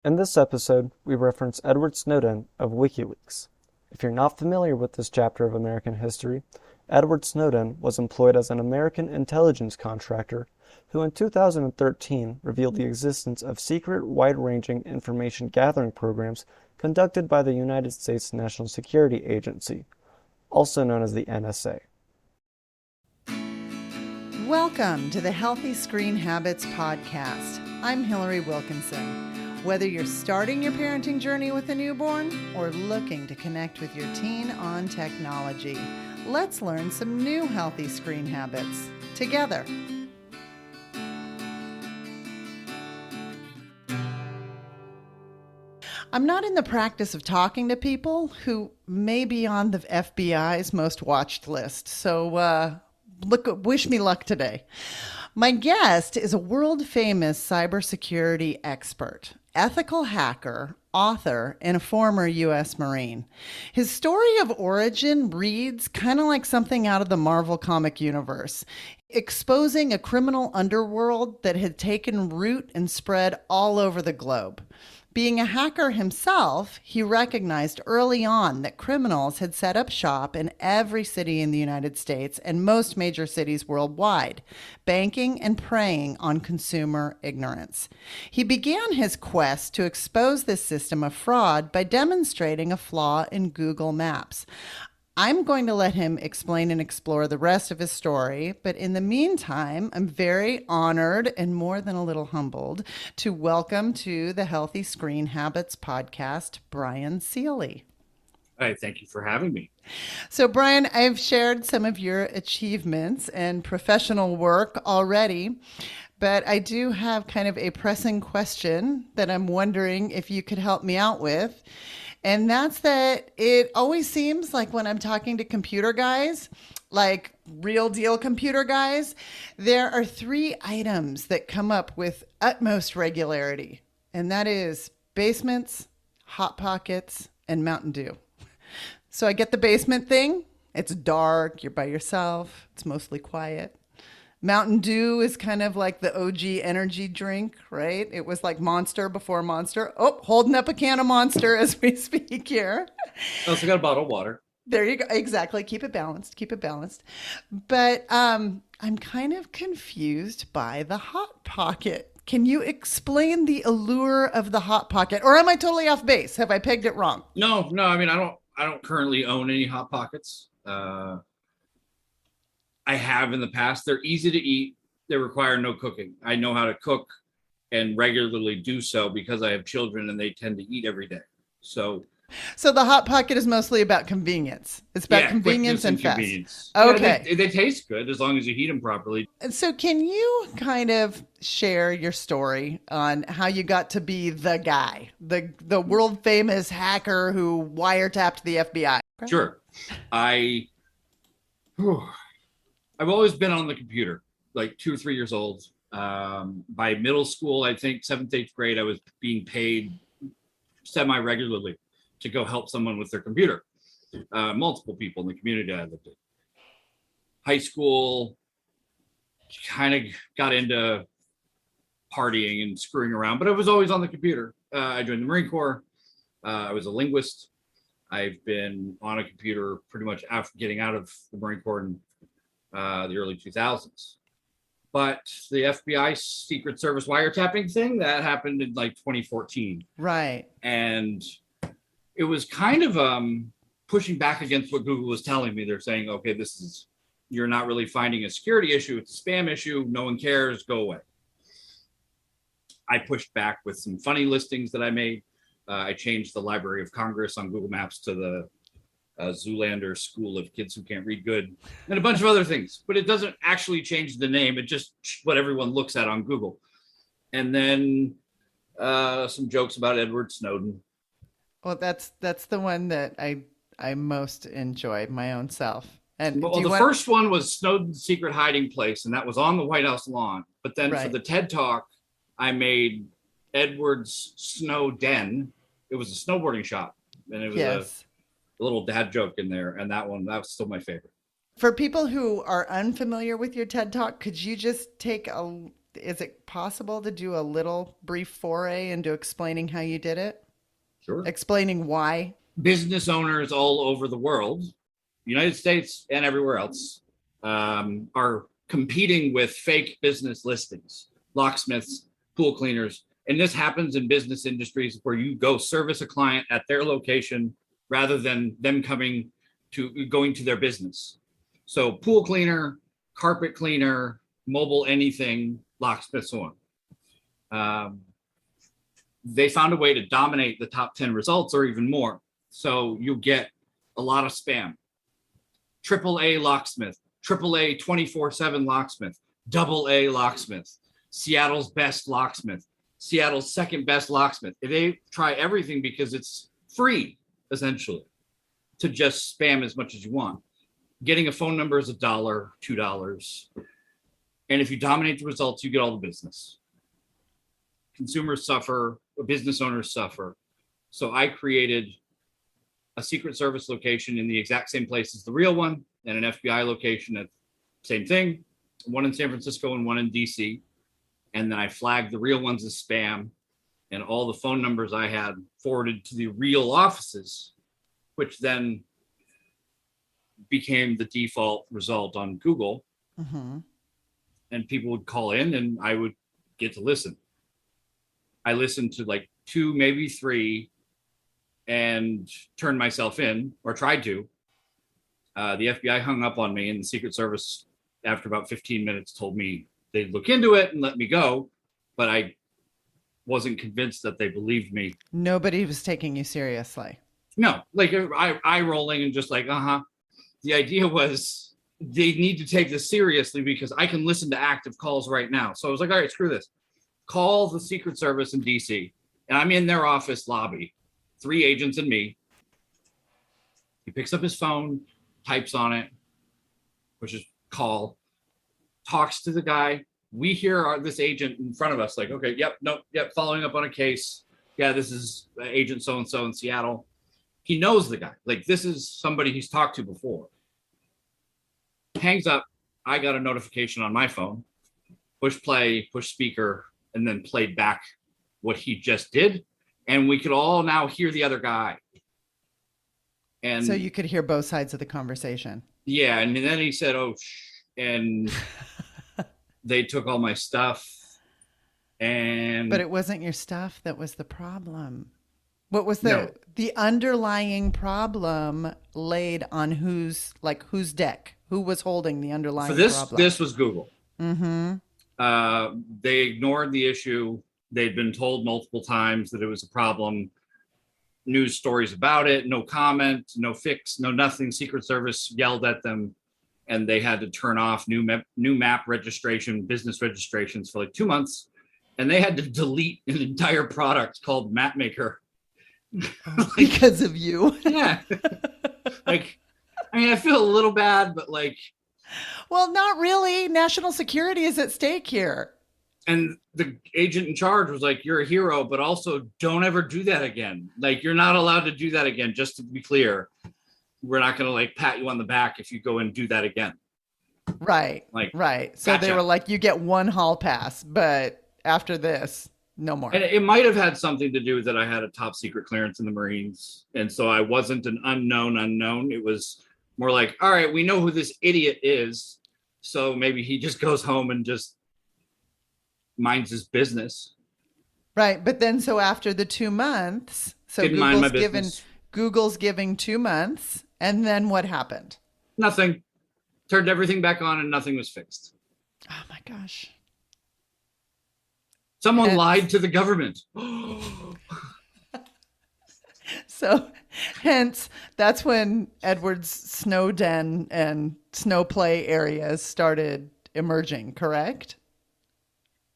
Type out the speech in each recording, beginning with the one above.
In this episode, we reference Edward Snowden of WikiLeaks. If you're not familiar with this chapter of American history, Edward Snowden was employed as an American intelligence contractor who in 2013 revealed the existence of secret, wide-ranging information gathering programs conducted by the United States National Security Agency, also known as the NSA. Welcome to the Healthy Screen Habits Podcast. I'm Hillary Wilkinson. Whether you're starting your parenting journey with a newborn or looking to connect with your teen on technology, let's learn some new healthy screen habits together. I'm not in the practice of talking to people who may be on the FBI's most watched list, so wish me luck today. My guest is a world-famous cybersecurity expert, ethical hacker, author, and a former U.S. Marine. His story of origin reads kind of like something out of the Marvel comic universe, exposing a criminal underworld that had taken root and spread all over the globe. Being a hacker himself, he recognized early on that criminals had set up shop in every city in the United States and most major cities worldwide, banking and preying on consumer ignorance. He began his quest to expose this system of fraud by demonstrating a flaw in Google Maps. I'm going to let him explain and explore the rest of his story, but in the meantime, I'm very honored and more than a little humbled to welcome to the Healthy Screen Habits podcast, Bryan Seely. Hi, thank you for having me. So, Bryan, I've shared some of your achievements and professional work already, but I do have kind of a pressing question that I'm wondering if you could help me out with. And that's that it always seems like when I'm talking to computer guys, like real deal computer guys, there are three items that come up with utmost regularity. And that is basements, Hot Pockets, and Mountain Dew. So I get the basement thing. It's dark. You're by yourself. It's mostly quiet. Mountain Dew is kind of like the OG energy drink, right? It was like Monster before Monster. Oh, holding up a can of Monster as we speak here. I also got a bottle of water. There you go. Exactly. Keep it balanced. Keep it balanced. But I'm kind of confused by the Hot Pocket. Can you explain the allure of the Hot Pocket? Or am I totally off base? Have I pegged it wrong? No. I mean, I don't currently own any Hot Pockets. I have in the past. They're easy to eat. They require no cooking. I know how to cook and regularly do so because I have children and they tend to eat every day. So the Hot Pocket is mostly about convenience. It's about convenience and fast. Convenience. Okay. Yeah, they taste good as long as you heat them properly. And so can you kind of share your story on how you got to be the guy, the world famous hacker who wiretapped the FBI? Okay. Sure. I've always been on the computer, like 2 or 3 years old. By middle school, I think 7th, 8th grade, I was being paid semi-regularly to go help someone with their computer. Multiple people in the community I lived in. High school, kind of got into partying and screwing around, but I was always on the computer. I joined the Marine Corps. I was a linguist. I've been on a computer pretty much after getting out of the Marine Corps in the early 2000s. But the FBI Secret Service wiretapping thing, that happened in like 2014. Right. And it was kind of pushing back against what Google was telling me. They're saying, okay, you're not really finding a security issue. It's a spam issue. No one cares. Go away. I pushed back with some funny listings that I made. I changed the Library of Congress on Google Maps to the Zoolander School of Kids Who Can't Read Good, and a bunch of other things. But it doesn't actually change the name. It just what everyone looks at on Google. And then some jokes about Edward Snowden. Well, that's the one that I most enjoy, my own self. And first one was Snowden's secret hiding place, and that was on the White House lawn. But then for the TED Talk, I made Edward's Snowden. It was a snowboarding shop, and it was a little dad joke in there, and that was still my favorite. For people who are unfamiliar with your TED Talk, could you just take Is it possible to do a little brief foray into explaining how you did it? Sure. Explaining why? Business owners all over the world, United States and everywhere else, are competing with fake business listings, locksmiths, pool cleaners. And this happens in business industries where you go service a client at their location rather than them going to their business. So pool cleaner, carpet cleaner, mobile anything, locksmith, so on. They found a way to dominate the top 10 results or even more. So you get a lot of spam. AAA locksmith, AAA 24/7 locksmith, AA locksmith, Seattle's best locksmith, Seattle's second best locksmith. They try everything because it's free, essentially, to just spam as much as you want. Getting a phone number is $1, $2. And if you dominate the results, you get all the business. Consumers suffer, business owners suffer. So I created a Secret Service location in the exact same place as the real one, and an FBI location at same thing, one in San Francisco and one in DC. And then I flagged the real ones as spam, and all the phone numbers I had forwarded to the real offices, which then became the default result on Google. Mm-hmm. And people would call in and I would get to listen. I listened to like 2, maybe 3, and turned myself in, or tried to. The FBI hung up on me, and the Secret Service, after about 15 minutes, told me they'd look into it and let me go. But I wasn't convinced that they believed me. Nobody was taking you seriously. No, like eye rolling and just like, The idea was they need to take this seriously because I can listen to active calls right now. So I was like, all right, screw this. Call the Secret Service in DC. And I'm in their office lobby, 3 agents and me. He picks up his phone, types on it, pushes call, talks to the guy. We hear this agent in front of us like, okay, yep, following up on a case. Yeah, this is agent so-and-so in Seattle. He knows the guy. Like, this is somebody he's talked to before. Hangs up. I got a notification on my phone. Push play, push speaker, and then played back what he just did. And we could all now hear the other guy. And so you could hear both sides of the conversation. Yeah. And then he said, oh, and they took all my stuff. But it wasn't your stuff that was the problem. What was the underlying problem laid on whose deck? Who was holding the underlying problem? This was Google. Mm-hmm. They ignored the issue. They'd been told multiple times that it was a problem. News stories about it, no comment, no fix, no nothing. Secret Service yelled at them, and they had to turn off new map registration, business registrations for like 2 months. And they had to delete an entire product called Mapmaker. Because of you. Yeah. I feel a little bad, but well, not really. National security is at stake here. And the agent in charge was like, you're a hero, but also don't ever do that again. Like, you're not allowed to do that again. Just to be clear, we're not going to pat you on the back if you go and do that again. Right. Right. So gotcha. They were like, you get 1 hall pass, but after this, no more. And it might have had something to do that I had a top secret clearance in the Marines. And so I wasn't an unknown. It was more like, all right, we know who this idiot is. So maybe he just goes home and just minds his business. Right. But then so after the 2 months, so Google's giving 2 months. And then what happened? Nothing. Turned everything back on and nothing was fixed. Oh my gosh. Someone lied to the government. So hence, that's when Edward's Snowden and Snowplay areas started emerging, correct?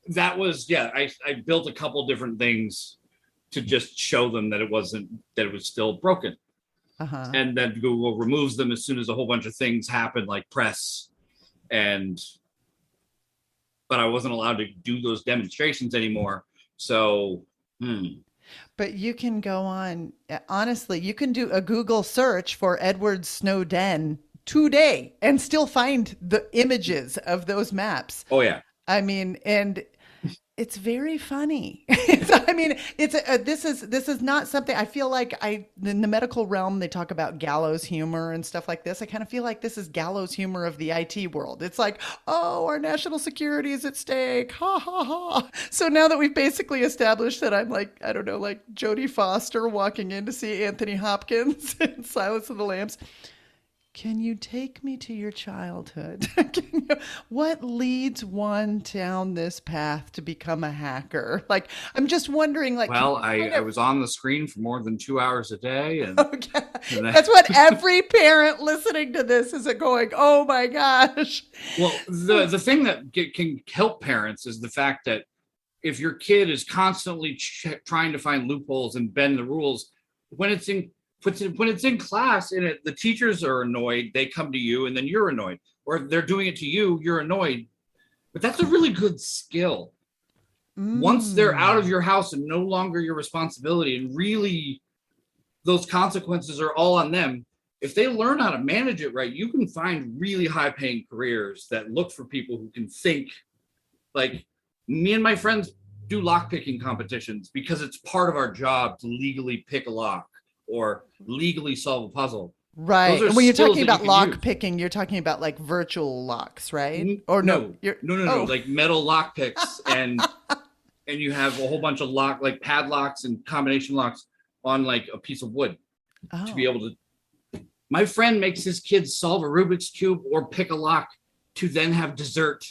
That was, I built a couple different things to just show them that it was still broken. Uh-huh. And then Google removes them as soon as a whole bunch of things happen, like press. But I wasn't allowed to do those demonstrations anymore. So, But you can go on, honestly, you can do a Google search for Edward Snowden today and still find the images of those maps. Oh, yeah. I mean, and It's very funny. This is not something I feel like in the medical realm, they talk about gallows humor and stuff like this. I kind of feel like this is gallows humor of the IT world. It's like, oh, our national security is at stake. Ha ha ha. So now that we've basically established that I'm like, I don't know, like Jodie Foster walking in to see Anthony Hopkins in Silence of the Lambs. Can you take me to your childhood? What leads one down this path to become a hacker? Like, I'm just wondering, like, well, I was on the screen for more than 2 hours a day. And, okay. That's what every parent listening to this is going, oh my gosh. Well, the thing that can help parents is the fact that if your kid is constantly trying to find loopholes and bend the rules, when it's in class and the teachers are annoyed, they come to you and then you're annoyed, or they're doing it to you, you're annoyed. But that's a really good skill. Once they're out of your house and no longer your responsibility, and really those consequences are all on them. If they learn how to manage it right, you can find really high paying careers that look for people who can think. Like me and my friends do lock picking competitions because it's part of our job to legally pick a lock or legally solve a puzzle. Right. And when you're talking about lock picking, you're talking about like virtual locks, right? Or no, like metal lock picks and you have a whole bunch of like padlocks and combination locks on like a piece of wood to be able to. My friend makes his kids solve a Rubik's Cube or pick a lock to then have dessert.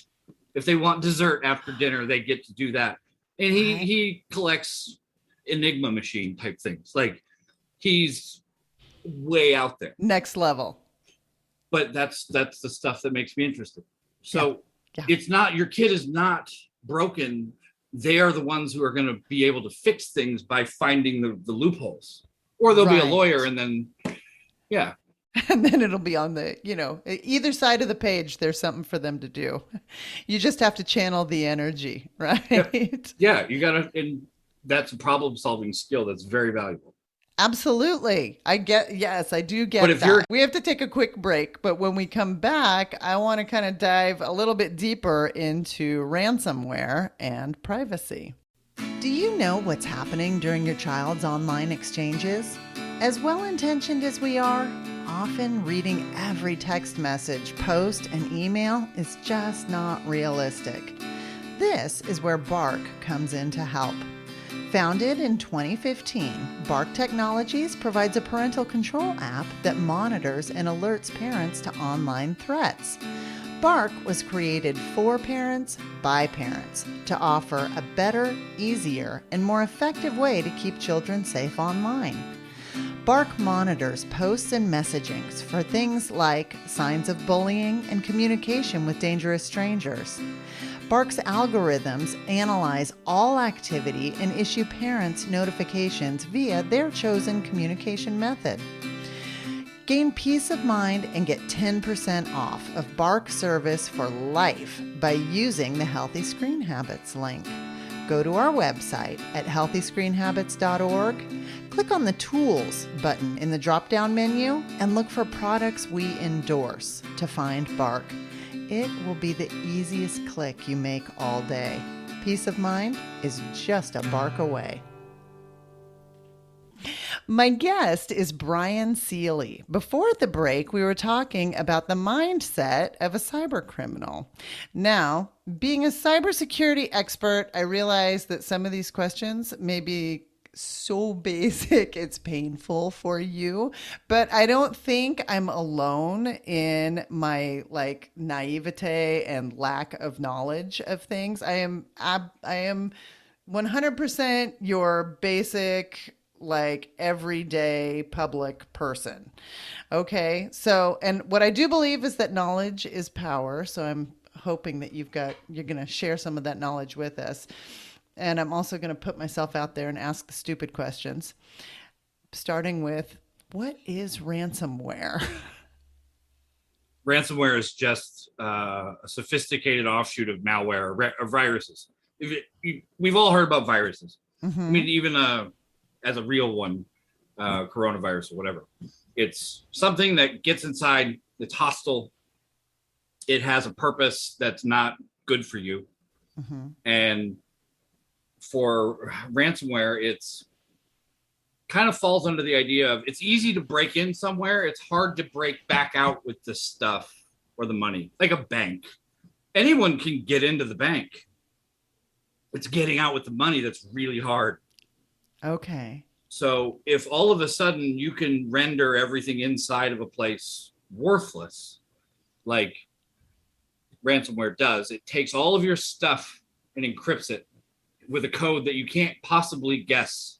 If they want dessert after dinner, they get to do that. And he collects Enigma machine type things. Like, he's way out there. Next level. But that's the stuff that makes me interested. So it's not, your kid is not broken. They are the ones who are going to be able to fix things by finding the loopholes. Or they'll be a lawyer and then, And then it'll be on the, either side of the page, there's something for them to do. You just have to channel the energy, right? Yeah, you got to, and that's a problem solving skill that's very valuable. Absolutely. I do get that. We have to take a quick break, but when we come back, I want to kind of dive a little bit deeper into ransomware and privacy. Do you know what's happening during your child's online exchanges? As well-intentioned as we are, often reading every text message, post, and email is just not realistic. This is where Bark comes in to help. Founded in 2015, Bark Technologies provides a parental control app that monitors and alerts parents to online threats. Bark was created for parents by parents to offer a better, easier, and more effective way to keep children safe online. Bark monitors posts and messagings for things like signs of bullying and communication with dangerous strangers. Bark's algorithms analyze all activity and issue parents notifications via their chosen communication method. Gain peace of mind and get 10% off of Bark service for life by using the Healthy Screen Habits link. Go to our website at healthyscreenhabits.org, click on the Tools button in the drop-down menu, and look for products we endorse to find Bark. It will be the easiest click you make all day. Peace of mind is just a bark away. My guest is Bryan Seely. Before the break, we were talking about the mindset of a cyber criminal. Now, being a cybersecurity expert, I realize that some of these questions may be so basic it's painful for you, but I don't think I'm alone in my naivete and lack of knowledge of things. I am 100% your basic everyday public person. Okay. So, and what I do believe is that knowledge is power. So I'm hoping that you're going to share some of that knowledge with us. And I'm also going to put myself out there and ask the stupid questions, starting with, what is ransomware? Ransomware is just a sophisticated offshoot of malware or viruses. We've all heard about viruses. Mm-hmm. I mean, even as a real one, coronavirus or whatever. It's something that gets inside, it's hostile. It has a purpose that's not good for you. Mm-hmm. And for ransomware, it's kind of falls under the idea of it's easy to break in somewhere. It's hard to break back out with the stuff or the money, like a bank. Anyone can get into the bank. It's getting out with the money that's really hard. Okay. So if all of a sudden you can render everything inside of a place worthless, like ransomware does, it takes all of your stuff and encrypts it with a code that you can't possibly guess.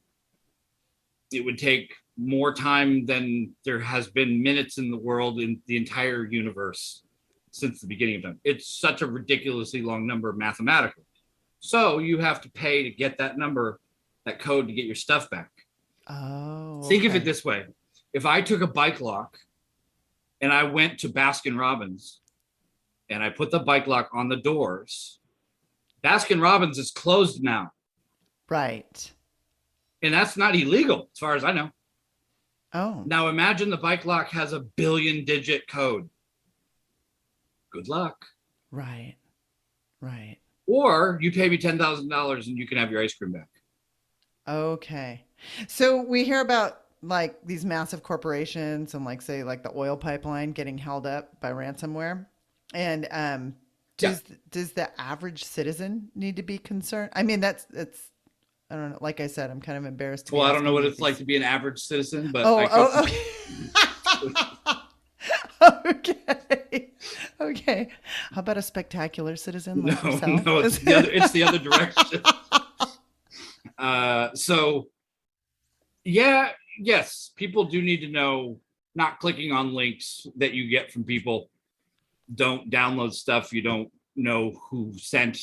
It would take more time than there has been minutes in the world in the entire universe since the beginning of time. It's such a ridiculously long number mathematically. So you have to pay to get that number, that code to get your stuff back. Oh, Think of it this way. If I took a bike lock and I went to Baskin Robbins and I put the bike lock on the doors, Baskin Robbins is closed now. Right. And that's not illegal, as far as I know. Oh. Now imagine the bike lock has a 1 billion digit code. Good luck. Right. Right. Or you pay me $10,000 and you can have your ice cream back. Okay. So we hear about like these massive corporations and like say like the oil pipeline getting held up by ransomware. And does the average citizen need to be concerned? I mean, that's I don't know. Like I said, I'm kind of embarrassed to be Well, I don't know what it's these. like to be an average citizen, but okay. Okay. How about a spectacular citizen like yourself? No, it's the other direction. Yes, people do need to know, not clicking on links that you get from people. Don't download stuff you don't know who sent.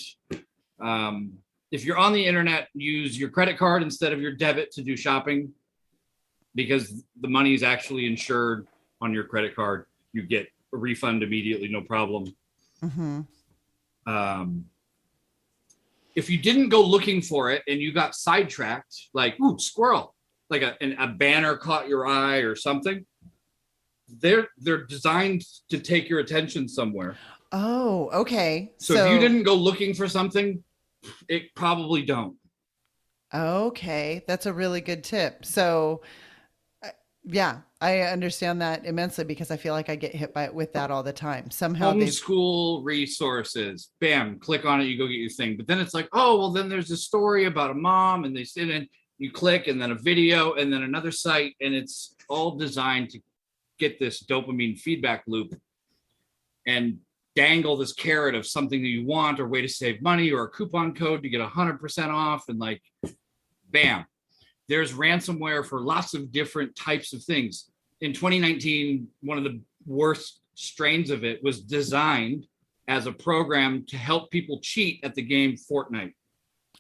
If you're on the internet, use your credit card instead of your debit to do shopping, because the money is actually insured on your credit card. You get a refund immediately, no problem. Mm-hmm. If you didn't go looking for it and you got sidetracked, like, ooh, squirrel, like a banner caught your eye or something, they're designed to take your attention somewhere. Oh, okay. So if you didn't go looking for something, it probably don't. Okay, that's a really good tip. So, yeah, I understand that immensely because I feel like I get hit with that all the time. Somehow homeschool resources, bam, click on it, you go get your thing. But then it's like, oh, well, then there's a story about a mom, and they sit in, you click, and then a video, and then another site, and it's all designed to get this dopamine feedback loop and dangle this carrot of something that you want, or way to save money, or a coupon code to get 100% off, and like, bam. There's ransomware for lots of different types of things. In 2019, one of the worst strains of it was designed as a program to help people cheat at the game Fortnite.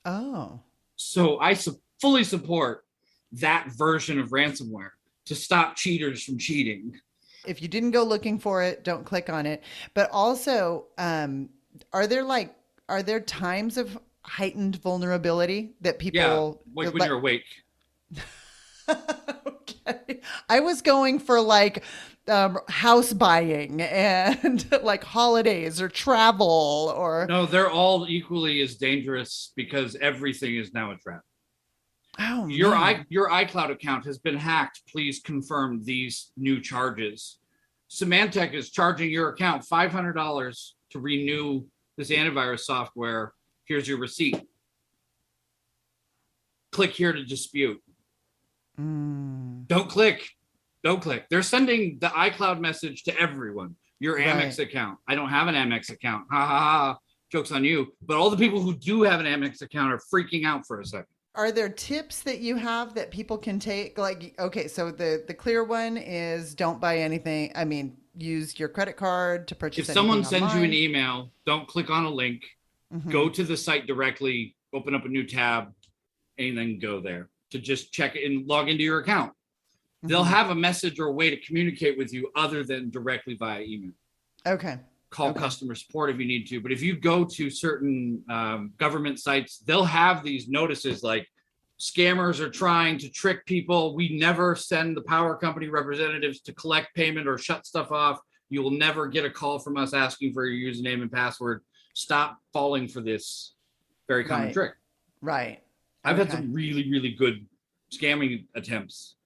Oh. So I fully support that version of ransomware to stop cheaters from cheating. If you didn't go looking for it, don't click on it. But also, are there times of heightened vulnerability that people... Yeah, like when you're awake. Okay. I was going for like house buying and like holidays or travel or... No, they're all equally as dangerous because everything is now a trap. Oh, your man. Your iCloud account has been hacked. Please confirm these new charges. Symantec is charging your account $500 to renew this antivirus software. Here's your receipt. Click here to dispute. Don't click. They're sending the iCloud message to everyone. Your Amex account. I don't have an Amex account. Ha ha ha. Joke's on you. But all the people who do have an Amex account are freaking out for a second. Are there tips that you have that people can take? Like, okay, so the clear one is don't buy anything. I mean, use your credit card to purchase anything online. If someone sends you an email, don't click on a link. Mm-hmm. Go to the site directly, open up a new tab, and then go there to just check it and log into your account. Mm-hmm. They'll have a message or a way to communicate with you other than directly via email. Okay. Call customer support if you need to. But if you go to certain government sites, they'll have these notices like scammers are trying to trick people. We never send the power company representatives to collect payment or shut stuff off. You will never get a call from us asking for your username and password. Stop falling for this very common trick. Right. I've had Okay. some really, really good scamming attempts,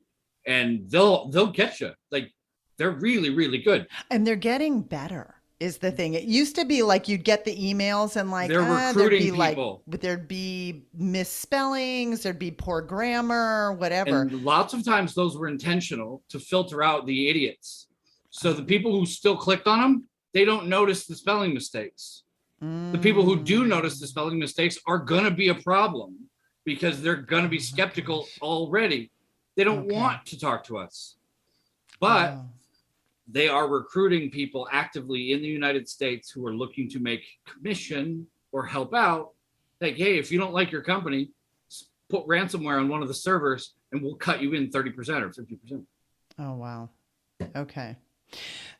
and they'll get you. Like, they're really, really good. And they're getting better is the thing. It used to be like you'd get the emails and like They're there'd recruiting be like people. there'd be misspellings, there'd be poor grammar, whatever. And lots of times those were intentional to filter out the idiots. So the people who still clicked on them, they don't notice the spelling mistakes. The people who do notice the spelling mistakes are going to be a problem because they're going to be skeptical already. They don't want to talk to us. But they are recruiting people actively in the United States who are looking to make commission or help out. Like, hey, if you don't like your company, put ransomware on one of the servers and we'll cut you in 30% or 50%. Oh, wow. Okay.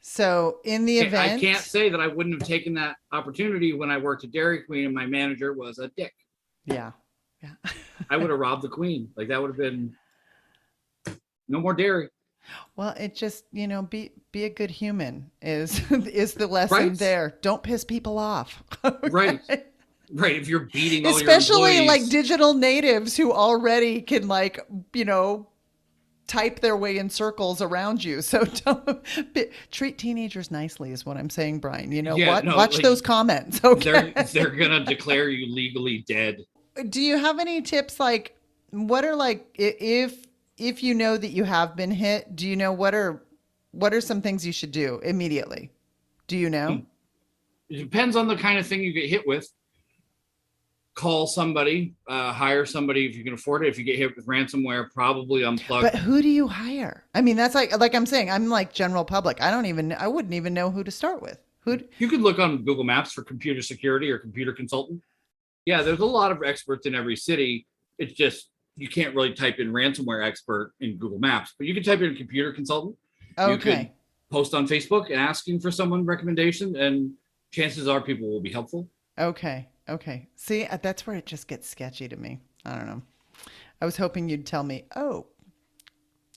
So in the event, I can't say that I wouldn't have taken that opportunity when I worked at Dairy Queen and my manager was a dick. Yeah. I would have robbed the queen. Like, that would have been no more dairy. Well, it just, be a good human is the lesson there. Don't piss people off. Right. Right. If you're beating all especially your like employees. digital natives who already can type their way in circles around you. So treat teenagers nicely is what I'm saying, Brian. Watch those comments. Okay. They're going to declare you legally dead. Do you have any tips? Like, what are if you know that you have been hit, do you know what are some things you should do immediately? Do you know? It depends on the kind of thing you get hit with. Call somebody, hire somebody if you can afford it. If you get hit with ransomware, probably unplug. But who do you hire? I mean, that's like I'm saying, I'm like general public. I wouldn't even know who to start with. You could look on Google Maps for computer security or computer consultant. Yeah, there's a lot of experts in every city. It's just, you can't really type in ransomware expert in Google Maps, but you can type in computer consultant. Okay. You could post on Facebook asking for someone recommendation, and chances are people will be helpful. Okay. See, that's where it just gets sketchy to me. I don't know. I was hoping you'd tell me,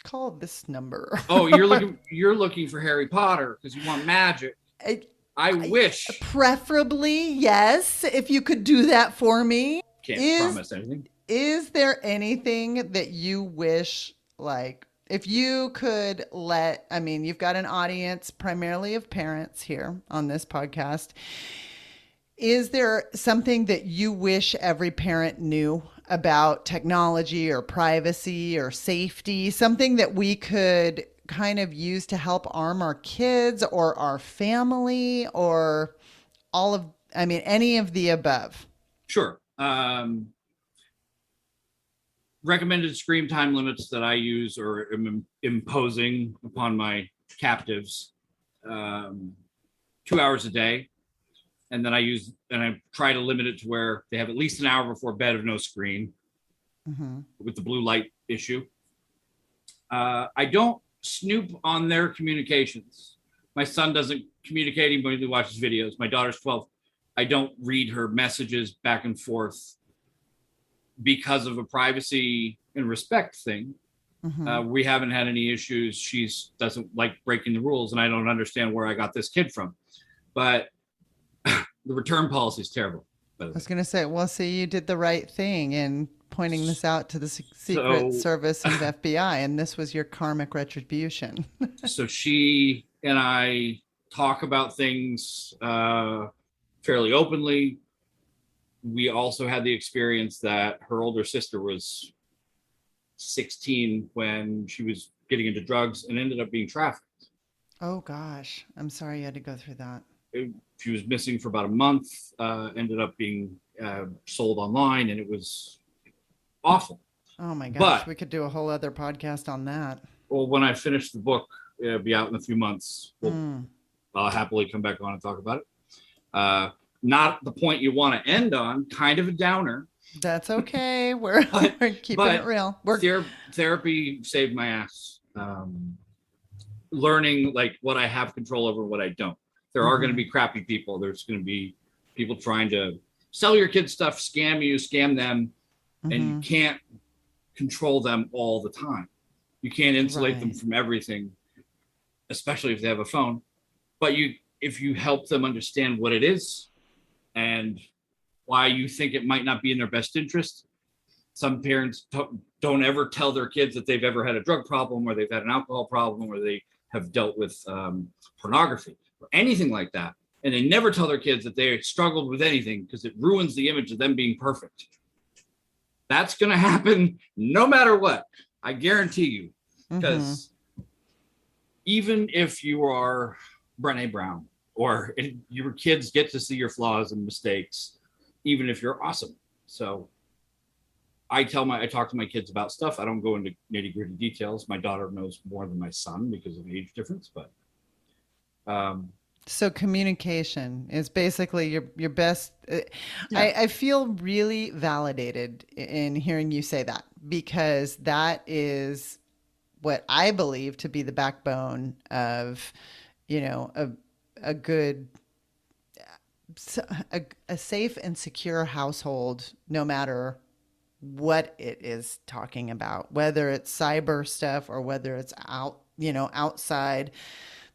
call this number. Oh, you're looking for Harry Potter because you want magic. I wish. Preferably, yes. If you could do that for me. Can't promise anything. Is there anything that you wish, like, if you could you've got an audience primarily of parents here on this podcast. Is there something that you wish every parent knew about technology or privacy or safety? Something that we could kind of use to help arm our kids or our family or any of the above? Sure. Recommended screen time limits that I use or am imposing upon my captives, 2 hours a day. And then I try to limit it to where they have at least an hour before bed of no screen with the blue light issue. I don't snoop on their communications. My son doesn't communicate, he only watches videos. My daughter's 12. I don't read her messages back and forth because of a privacy and respect thing. We haven't had any issues. She doesn't like breaking the rules, and I don't understand where I got this kid from. But the return policy is terrible. I was going to say, well, see, you did the right thing in pointing this out to the Secret Service and FBI, and this was your karmic retribution. So she and I talk about things fairly openly. We also had the experience that her older sister was 16 when she was getting into drugs and ended up being trafficked. Oh, gosh. I'm sorry you had to go through that. She was missing for about a month, ended up being sold online, and it was awful. Oh, my gosh. But we could do a whole other podcast on that. Well, when I finish the book, it'll be out in a few months. I'll happily come back on and talk about it. Not the point you want to end on, kind of a downer. That's okay. We're keeping it real. Therapy saved my ass. Learning like what I have control over and what I don't. There are going to be crappy people. There's going to be people trying to sell your kids stuff, scam them, and you can't control them all the time. You can't insulate them from everything, especially if they have a phone. But if you help them understand what it is and why you think it might not be in their best interest, Some parents don't ever tell their kids that they've ever had a drug problem, or they've had an alcohol problem, or they have dealt with pornography or anything like that. And they never tell their kids that they struggled with anything, because it ruins the image of them being perfect. That's going to happen no matter what. I guarantee you. Because even if you are Brené Brown, or your kids get to see your flaws and mistakes, even if you're awesome. So I talk to my kids about stuff. I don't go into nitty gritty details. My daughter knows more than my son because of age difference, but. So communication is basically your best. I feel really validated in hearing you say that, because that is what I believe to be the backbone of, a good, a safe and secure household, no matter what it is talking about, whether it's cyber stuff or whether it's outside.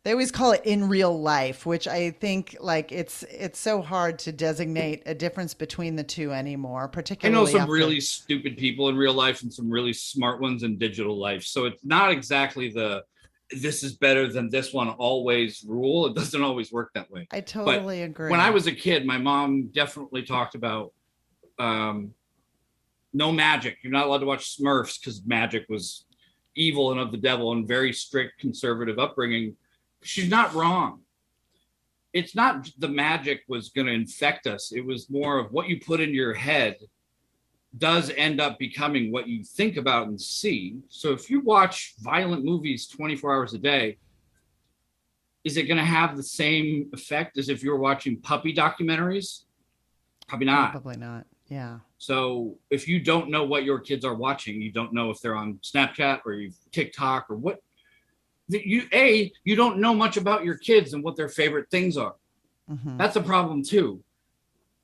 They always call it in real life, which I think it's so hard to designate a difference between the two anymore, particularly. I know some really stupid people in real life and some really smart ones in digital life. So it's not exactly this is better than this one always rule. It doesn't always work that way. I totally agree. When I was a kid, my mom definitely talked about no magic. You're not allowed to watch Smurfs because magic was evil and of the devil, and very strict conservative upbringing. She's not wrong. It's not the magic was going to infect us. It was more of what you put in your head does end up becoming what you think about and see. So if you watch violent movies 24 hours a day, is it going to have the same effect as if you were watching puppy documentaries? Probably not. Probably not. Yeah. So if you don't know what your kids are watching, you don't know if they're on Snapchat or TikTok or what. You don't know much about your kids and what their favorite things are. That's a problem too.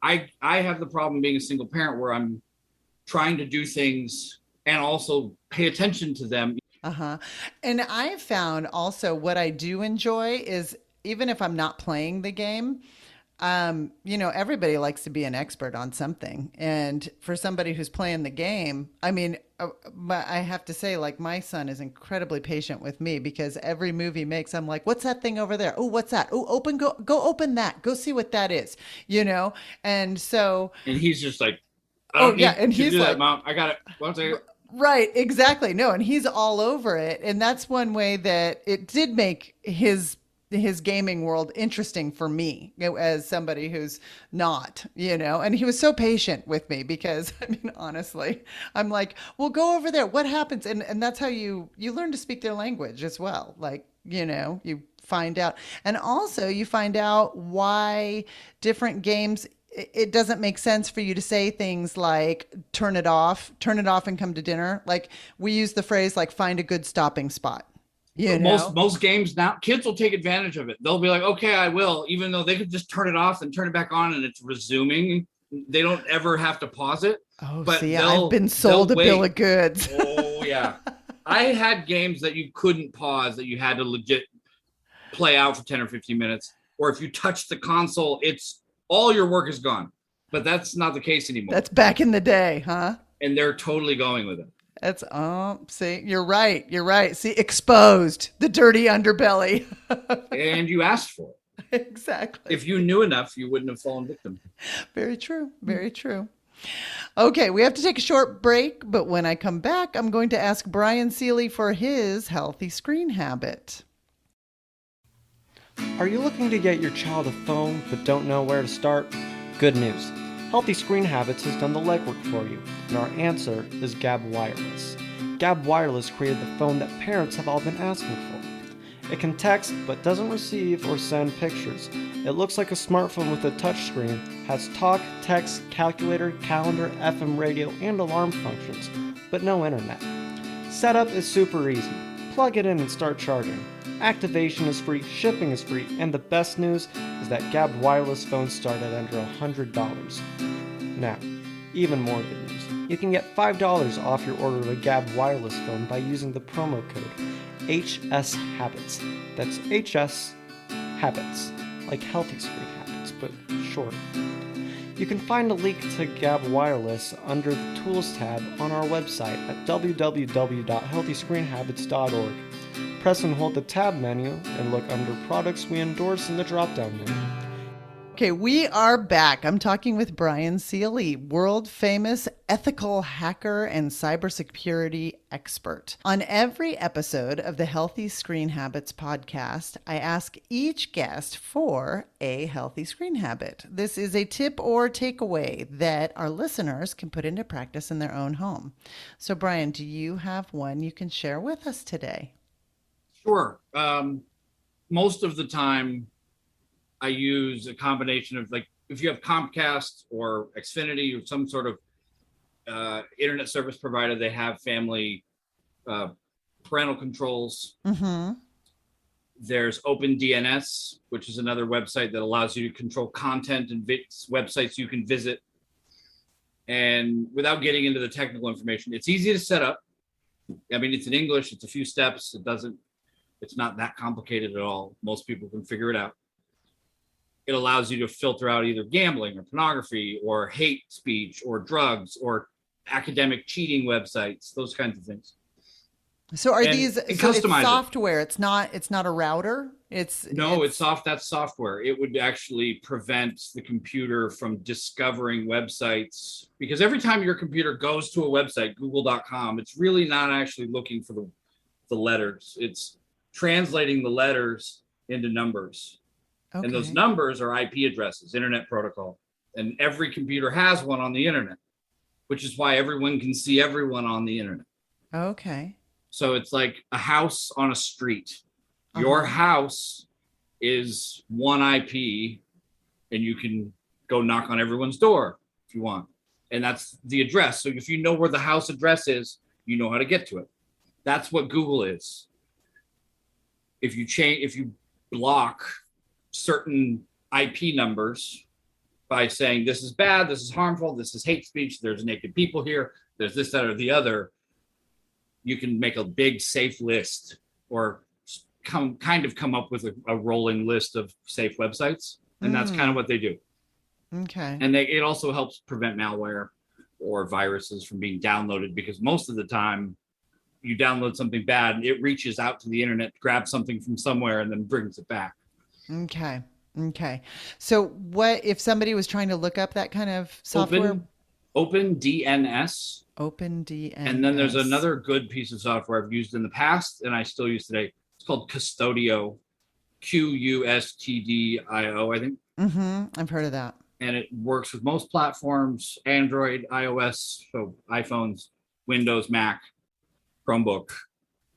I have the problem being a single parent where I'm trying to do things and also pay attention to them. And I found also what I do enjoy is, even if I'm not playing the game, everybody likes to be an expert on something. And for somebody who's playing the game, I have to say, my son is incredibly patient with me, because every movie he makes, I'm like, what's that thing over there? Oh, what's that? Oh, go open that. Go see what that is, And so. And he's just like, and he's do like, that, Mom. I got it. 1 second. Right, exactly. No, and he's all over it. And that's one way that it did make his gaming world interesting for me as somebody who's not, and he was so patient with me, because honestly, I'm like, well, go over there. What happens? And that's how you learn to speak their language as well. You find out, and also you find out why different games, it doesn't make sense for you to say things like, turn it off and come to dinner. Like, we use the phrase, find a good stopping spot. Most games now, kids will take advantage of it. They'll be like, okay, I will, even though they could just turn it off and turn it back on and it's resuming. They don't ever have to pause it. Oh, but see, I've been sold a bill of goods. Oh, yeah. I had games that you couldn't pause, that you had to legit play out for 10 or 15 minutes. Or if you touch the console, it's all your work is gone. But that's not the case anymore. That's back in the day, huh? And they're totally going with it. That's, see, you're right. See, exposed, the dirty underbelly. And you asked for it. Exactly. If you knew enough, you wouldn't have fallen victim. Very true. Very true. Okay, we have to take a short break, but when I come back, I'm going to ask Bryan Seely for his healthy screen habit. Are you looking to get your child a phone but don't know where to start? Good news. Healthy Screen Habits has done the legwork for you, and our answer is Gab Wireless. Gab Wireless created the phone that parents have all been asking for. It can text but doesn't receive or send pictures. It looks like a smartphone with a touchscreen, has talk, text, calculator, calendar, FM radio, and alarm functions, but no internet. Setup is super easy. Plug it in and start charging. Activation is free, shipping is free, and the best news is that Gab Wireless phones start at under $100. Now, even more good news. You can get $5 off your order of a Gab Wireless phone by using the promo code HSHabits. That's HS Habits, like Healthy Screen Habits, but short. You can find a link to Gab Wireless under the Tools tab on our website at www.healthyscreenhabits.org. Press and hold the tab menu and look under Products We Endorse in the drop-down menu. Okay, we are back. I'm talking with Bryan Seely, world famous ethical hacker and cybersecurity expert. On every episode of the Healthy Screen Habits podcast, I ask each guest for a healthy screen habit. This is a tip or takeaway that our listeners can put into practice in their own home. So, Bryan, do you have one you can share with us today? Sure. Most of the time, I use a combination of, like, if you have Comcast or Xfinity or some sort of internet service provider, they have family parental controls. Mm-hmm. There's OpenDNS, which is another website that allows you to control content and websites you can visit. And without getting into the technical information, it's easy to set up. I mean, it's in English, it's a few steps. It's not that complicated at all. Most people can figure it out. It allows you to filter out either gambling or pornography or hate speech or drugs or academic cheating websites, those kinds of things. So it's software. It's not a router. That's software. It would actually prevent the computer from discovering websites, because every time your computer goes to a website, google.com, it's really not actually looking for the letters. It's translating the letters into numbers. Okay. And those numbers are IP addresses, Internet Protocol. And every computer has one on the internet, which is why everyone can see everyone on the internet. Okay. So it's like a house on a street. Your house is one IP, and you can go knock on everyone's door if you want. And that's the address. So if you know where the house address is, you know how to get to it. That's what Google is. If you block certain IP numbers by saying this is bad, this is harmful, this is hate speech, there's naked people here, there's this, that, or the other, you can make a big safe list or come up with a rolling list of safe websites. And that's kind of what they do. Okay. And it also helps prevent malware or viruses from being downloaded, because most of the time you download something bad, it reaches out to the internet, grabs something from somewhere, and then brings it back. Okay. So what if somebody was trying to look up that kind of software? OpenDNS. OpenDNS. And then there's another good piece of software I've used in the past and I still use today. It's called Custodio, Qustdio, I think. Mm-hmm. I've heard of that. And it works with most platforms, Android, iOS, so iPhones, Windows, Mac, Chromebook.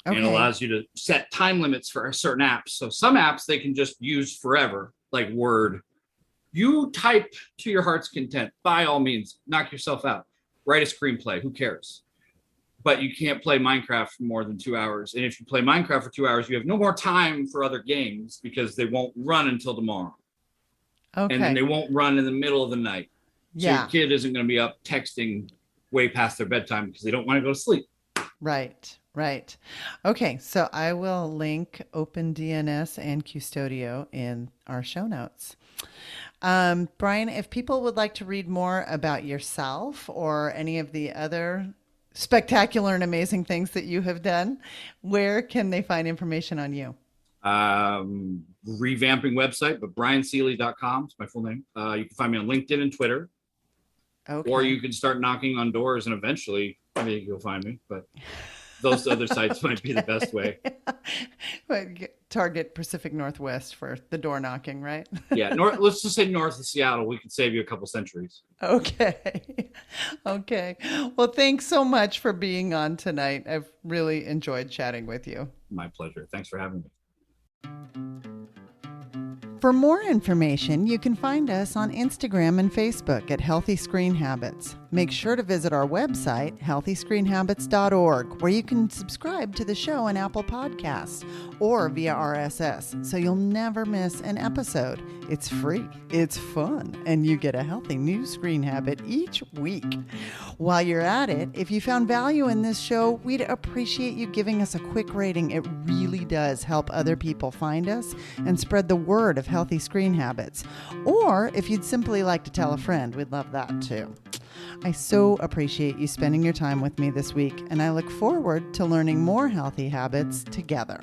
Okay. And it allows you to set time limits for certain apps. So some apps they can just use forever, like Word. You type to your heart's content. By all means, knock yourself out. Write a screenplay. Who cares? But you can't play Minecraft for more than 2 hours. And if you play Minecraft for 2 hours, you have no more time for other games because they won't run until tomorrow. Okay. And then they won't run in the middle of the night. So your kid isn't going to be up texting way past their bedtime because they don't want to go to sleep. Right. Okay, so I will link OpenDNS and Custodio in our show notes. Bryan, if people would like to read more about yourself or any of the other spectacular and amazing things that you have done, where can they find information on you? Revamping website, but bryanseely.com is my full name. You can find me on LinkedIn and Twitter. Okay. Or you can start knocking on doors and eventually maybe you'll find me, but those other sites might be the best way. Target Pacific Northwest for the door knocking, right? Yeah, let's just say north of Seattle. We could save you a couple centuries. Okay. Well, thanks so much for being on tonight. I've really enjoyed chatting with you. My pleasure. Thanks for having me. For more information, you can find us on Instagram and Facebook at Healthy Screen Habits. Make sure to visit our website, healthyscreenhabits.org, where you can subscribe to the show in Apple Podcasts or via RSS, so you'll never miss an episode. It's free, it's fun, and you get a healthy new screen habit each week. While you're at it, if you found value in this show, we'd appreciate you giving us a quick rating. It really does help other people find us and spread the word of healthy screen habits. Or if you'd simply like to tell a friend, we'd love that too. I so appreciate you spending your time with me this week, and I look forward to learning more healthy habits together.